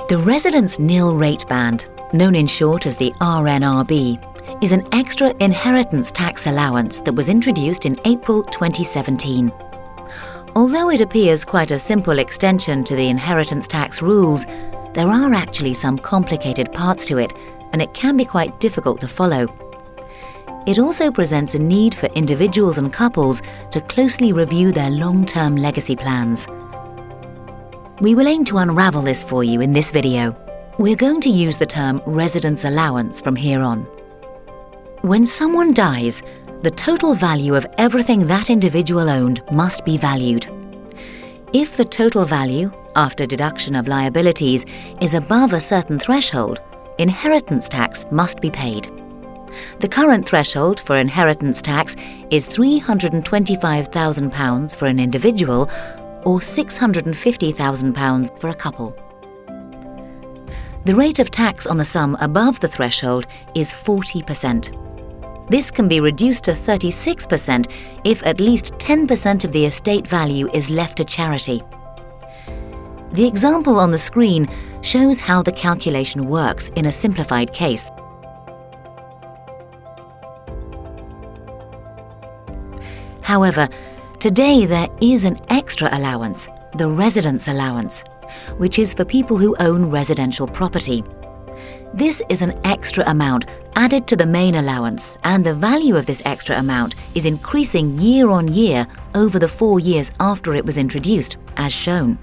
The Residence Nil Rate Band, known in short as the RNRB, is an extra inheritance tax allowance that was introduced in April 2017. Although it appears quite a simple extension to the inheritance tax rules, there are actually some complicated parts to it, and it can be quite difficult to follow. It also presents a need for individuals and couples to closely review their long-term legacy plans. We will aim to unravel this for you in this video. We're going to use the term residence allowance from here on. When someone dies, the total value of everything that individual owned must be valued. If the total value, after deduction of liabilities, is above a certain threshold, inheritance tax must be paid. The current threshold for inheritance tax is £325,000 for an individual or £650,000 for a couple. The rate of tax on the sum above the threshold is 40%. This can be reduced to 36% if at least 10% of the estate value is left to charity. The example on the screen shows how the calculation works in a simplified case. However, today there is an extra allowance, the residence allowance, which is for people who own residential property. This is an extra amount added to the main allowance, and the value of this extra amount is increasing year on year over the 4 years after it was introduced, as shown.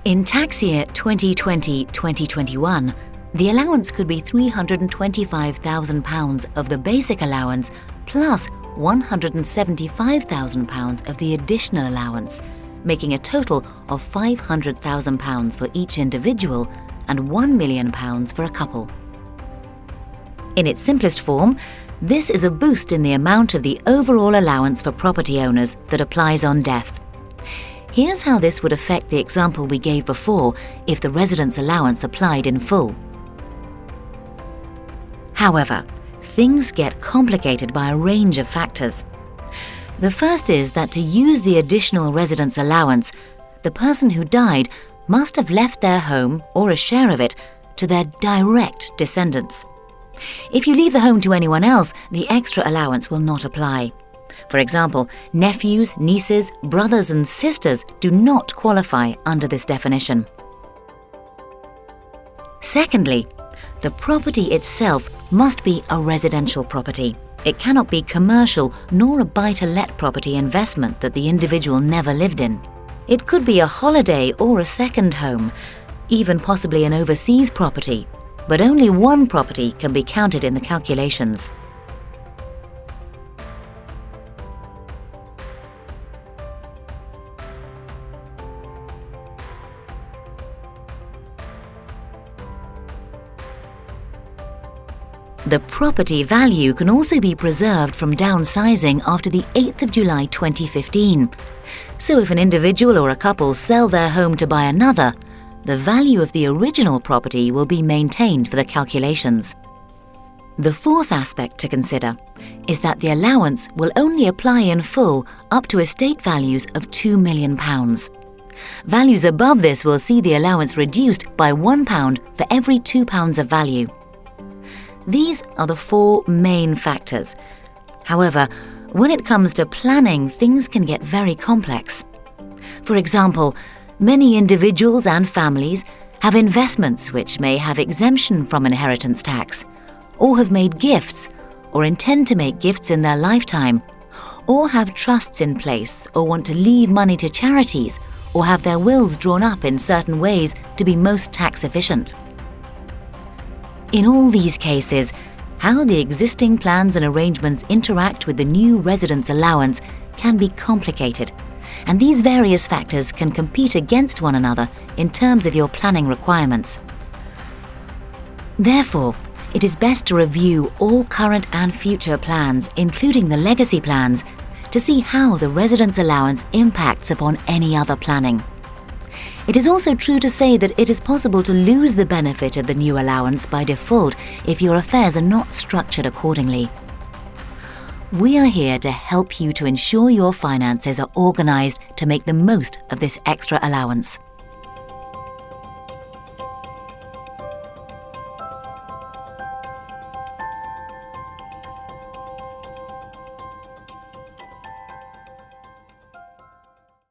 In tax year 2020-2021, the allowance could be £325,000 of the basic allowance plus £175,000 of the additional allowance, making a total of £500,000 for each individual and £1 million for a couple. In its simplest form, this is a boost in the amount of the overall allowance for property owners that applies on death. Here's how this would affect the example we gave before if the residence allowance applied in full. However, things get complicated by a range of factors. The first is that to use the additional residence allowance, the person who died must have left their home or a share of it to their direct descendants. If you leave the home to anyone else, the extra allowance will not apply. For example, nephews, nieces, brothers and sisters do not qualify under this definition. Secondly, the property itself must be a residential property. It cannot be commercial nor a buy-to-let property investment that the individual never lived in. It could be a holiday or a second home, even possibly an overseas property, but only one property can be counted in the calculations. The property value can also be preserved from downsizing after the 8th of July 2015. So if an individual or a couple sell their home to buy another, the value of the original property will be maintained for the calculations. The fourth aspect to consider is that the allowance will only apply in full up to estate values of £2 million. Values above this will see the allowance reduced by £1 for every £2 of value. These are the four main factors. However, when it comes to planning, things can get very complex. For example, many individuals and families have investments which may have exemption from inheritance tax, or have made gifts, or intend to make gifts in their lifetime, or have trusts in place, or want to leave money to charities, or have their wills drawn up in certain ways to be most tax efficient. In all these cases, how the existing plans and arrangements interact with the new residence allowance can be complicated, and these various factors can compete against one another in terms of your planning requirements. Therefore, it is best to review all current and future plans, including the legacy plans, to see how the residence allowance impacts upon any other planning. It is also true to say that it is possible to lose the benefit of the new allowance by default if your affairs are not structured accordingly. We are here to help you to ensure your finances are organized to make the most of this extra allowance.